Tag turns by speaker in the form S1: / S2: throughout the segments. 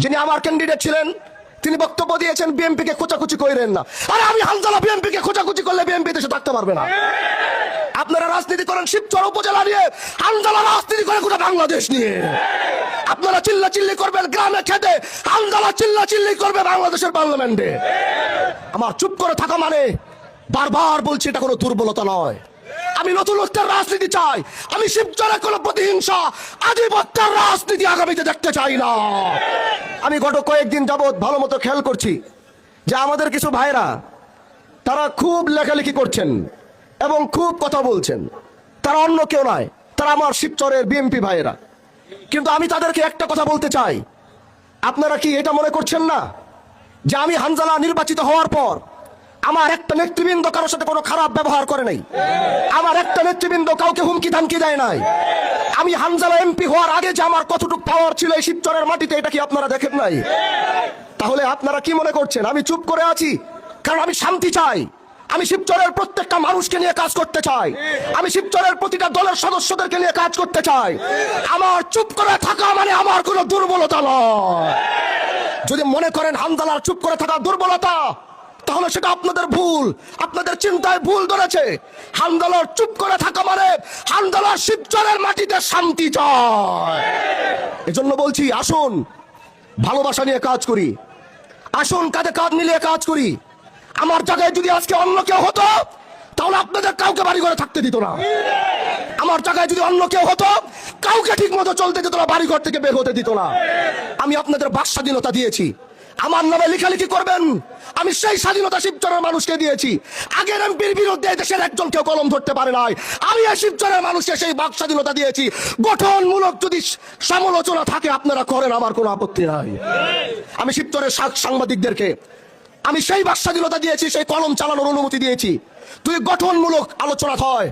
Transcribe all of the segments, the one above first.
S1: যিনি আমার ক্যান্ডিডেট ছিলেন তিনি বক্তব্য দিয়েছেন বিএনপি কে খোঁচাখুচি কইরেন না। আরে আমি হানজালা বিএনপি কে খোঁচাখুচি করলে বিএনপি দেশে থাকতে পারবে না। আপনারা রাজনীতি করেন শিবচর উপজেলা নিয়ে, হানজালা রাজনীতি করে গোটা বাংলাদেশ নিয়ে। আপনারা চিল্লাচিল্লি করবেন গ্রামে খেতে, হানজালা চিল্লাচিল্লি করবে বাংলাদেশের পার্লামেন্টে। আমার চুপ করে থাকা মানে বারবার বলছি এটা কোনো দুর্বলতা নয়। আমি নতুনত্বের রাজনীতি চাই। আমি শিবচরে কোনো প্রতিহিংসা আধিপত্যের রাজনীতি আগামীতে দেখতে চাই না। আমি গত কয়েকদিন যাবৎ ভালো মতো খেয়াল করছি যে আমাদের কিছু ভাইরা তারা খুব লেখালেখি করছেন এবং খুব কথা বলছেন। তারা অন্য কেউ নয়, তারা আমার শিবচরের বিএনপি ভাইয়েরা। কিন্তু আমি তাদেরকে একটা কথা বলতে চাই, আপনারা কি এটা মনে করছেন না যে আমি হানজালা নির্বাচিত হওয়ার পর আমার একটা নেতৃবৃন্দ কারোর সাথে কোনো খারাপ ব্যবহার করে নাই, আমার একটা নেতৃবৃন্দ কাউকে হুমকি ধামকি দেয় নাই। আমি হানজালা এমপি হওয়ার আগে যে আমার কতটুকু পাওয়ার ছিল এই শিবচরের মাটিতে, এটা কি আপনারা দেখেন নাই? তাহলে আপনারা কি মনে করছেন আমি চুপ করে আছি কারণ আমি শান্তি চাই? আমি শিবচরের প্রত্যেকটা মানুষকে নিয়ে কাজ করতে চাই। আমি শিবচরের প্রতিটা দলের সদস্যদেরকে নিয়ে কাজ করতে চাই। আমার চুপ করে থাকা মানে আমার কোনো দুর্বলতা নয়। যদি মনে করেন হানজালার চুপ করে থাকা দুর্বলতা, তাহলে সেটা আপনাদের ভুল, আপনাদের চিন্তায় ভুল ধরেছে। হানজালার চুপ করে থাকা মানে হানজালার শিবচরের মাটিতে শান্তি চায়। এজন্য বলছি আসুন ভালোবাসা নিয়ে কাজ করি, আসুন কাঁধে কাঁধ মিলিয়ে কাজ করি। আমার জায়গায় যদি আজকে অন্য কেউ হতো তাহলে আপনাদের কাউকে বাড়ি ঘরে থাকতে দিত না। আমার জায়গায় যদি অন্য কেউ হতো কাউকে ঠিক মতো চলতে দিত না, বাড়ি ঘর থেকে বের হতে দিত না। আমি আপনাদের বাক স্বাধীনতা দিয়েছি, আমার নামে লেখালেখি করবেন। আমি সেই স্বাধীনতা শিবচরের মানুষকে দিয়েছি। আগের এমপির বিরুদ্ধে দেশের একজন কেউ কলম ধরতে পারে নাই। আমি এই শিবচরের মানুষকে সেই বাক স্বাধীনতা দিয়েছি। গঠনমূলক যদি সমালোচনা থাকে আপনারা করেন, আমার কোনো আপত্তি নাই। আমি শিবচরের সাংবাদিকদেরকে আমি সেই বাক স্বাধীনতা দিয়েছি, সেই কলম চালানোর অনুমতি দিয়েছি। যদি গঠনমূলক আলোচনা হয়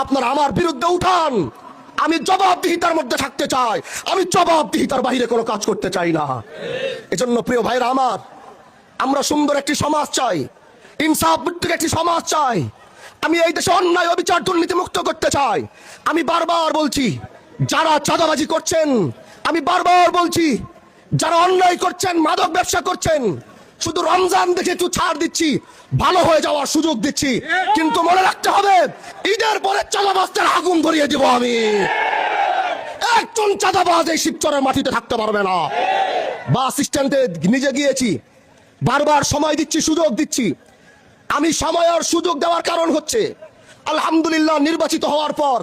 S1: আপনারা আমার বিরুদ্ধে উঠান। আমি জবাবদিহিতার মধ্যে থাকতে চাই, আমি জবাবদিহিতার বাইরে কোনো কাজ করতে চাই না। এজন্য প্রিয় ভাইরা আমার, আমরা সুন্দর একটি সমাজ চাই, ইনসাফ ভিত্তিক একটি সমাজ চাই। আমি এই দেশে অন্যায় অবিচার দুর্নীতি মুক্ত করতে চাই। আমি বারবার বলছি যারা চাঁদাবাজি করছেন, আমি বারবার বলছি যারা অন্যায় করছেন, মাদক ব্যবসা করছেন, শুধু রমজান দেখে একটু ছাড় দিচ্ছি, ভালো হয়ে যাওয়ার সুযোগ দিচ্ছি। কিন্তু মনে রাখতে হবে ঈদের পরে চাঁদাবাজদের আগুন ধরিয়ে দিব আমি। একজন চাঁদাবাজ এই শিবচরের মাটিতে থাকতে পারবে না। বাস স্ট্যান্ডে নিজে গিয়েছি, বারবার সময় দিচ্ছি, সুযোগ দিচ্ছি। আমি সময় আর সুযোগ দেওয়ার কারণ হচ্ছে আলহামদুলিল্লাহ নির্বাচিত হওয়ার পর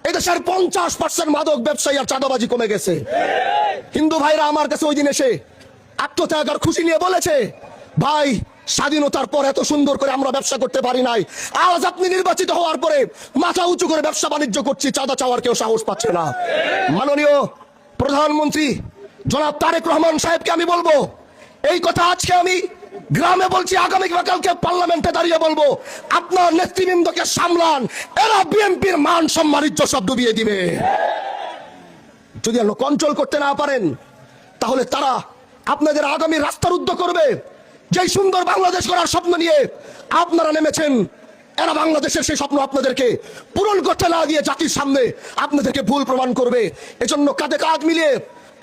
S1: এদেশের 50% মাদক ব্যবসায়ী আর চাঁদাবাজি কমে গেছে। হিন্দু ভাইরা আমার কাছে ওই দিন এসে আত্মত্যাগ আর খুশি নিয়ে বলেছে, ভাই স্বাধীনতার পর এত সুন্দর করে আমরা ব্যবসা করতে পারি নাই, আজ আপনি নির্বাচিত হওয়ার পরে মাথা উঁচু করে ব্যবসা বাণিজ্য করছি, চাঁদা চাওয়ার কেউ সাহস পাচ্ছে না। মাননীয় প্রধানমন্ত্রী জনাব তারেক রহমান সাহেবকে আমি বলবো এই কথা, আজকে আমি গ্রামে বলছি, আগামী কালকে পার্লামেন্টে দাঁড়িয়ে বলবো, আপনার নেতৃবৃন্দকে সামলান, এরা বিএনপির মান সম্মান ইজ্জত সব ডুবিয়ে দিবে। যদি কন্ট্রোল করতে না পারেন তাহলে তারা আপনাদের আগামী রাস্তা রুদ্ধ করবে। যেই সুন্দর বাংলাদেশ করার স্বপ্ন নিয়ে আপনারা নেমেছেন, এরা বাংলাদেশের সেই স্বপ্ন আপনাদেরকে পূরণ করতে না দিয়ে জাতির সামনে আপনাদেরকে ভুল প্রমাণ করবে। এজন্য কাঁধে কাঁধ মিলিয়ে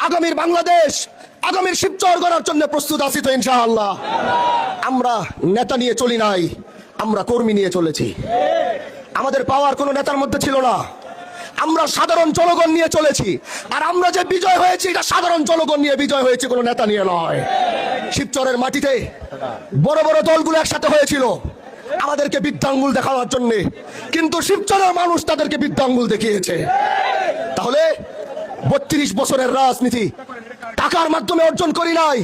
S1: আগামীর বাংলাদেশ, আগামীর শিবচর গড়ার জন্য প্রস্তুত আছি তো ইনশাআল্লাহ। আমরা নেতা নিয়ে চলি নাই, আমরা কর্মী নিয়ে চলেছি। আমাদের পাওয়ার কোনো নেতার মধ্যে ছিল না, আমরা সাধারণ জনগণ নিয়ে চলেছি। আর আমরা যে বিজয় হয়েছি এটা সাধারণ জনগণ নিয়ে বিজয় হয়েছে, কোনো নেতা নিয়ে নয়। শিবচরের মাটিতে বড় বড় দলগুলো একসাথে হয়েছিল আমাদেরকে বৃদ্ধাঙ্গুল দেখানোর জন্য, কিন্তু শিবচরের মানুষ তাদেরকে বৃদ্ধাঙ্গুল দেখিয়েছে। তাহলে 32 বছরের রাজনীতি টাকার মাধ্যমে অর্জন করি নাই,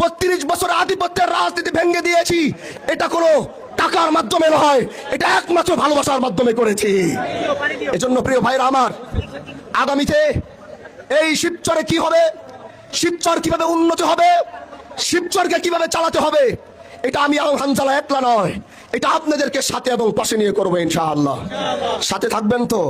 S1: 32 বছর আধিপত্যের রাজনীতি ভেঙে দিয়েছি। এটা কোনো টাকার মাধ্যমে নয়, এটা একমাত্র ভালোবাসার মাধ্যমে করেছি। এজন্য প্রিয় ভাইরা আমার, আগামীতে এই শিবচরে কি হবে, শিবচর কিভাবে উন্নতি হবে, শিবচরকে কিভাবে চালাতে হবে, এটা আমি হানজালা একলা নয়, এটা আপনাদেরকে সাথে এবং পাশে নিয়ে করবো ইনশাআল্লাহ। সাথে থাকবেন তো?